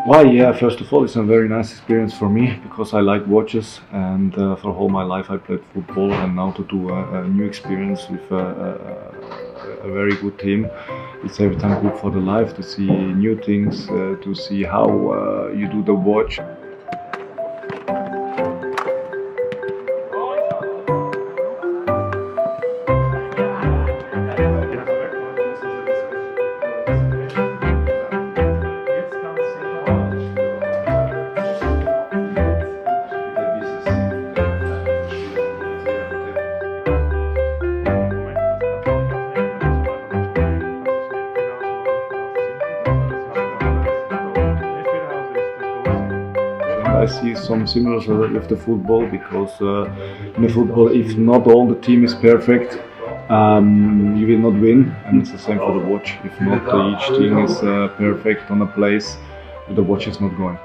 Well, yeah, first of all, it's a very nice experience for me because I like watches, and for all my life I played football, and now to do a new experience with a very good team, it's every time good for the life to see new things, to see how you do the watch. I see some similars with the football because in the football, if not all the team is perfect, you will not win, and it's the same for the watch. If not each team is perfect on a place, the watch is not going.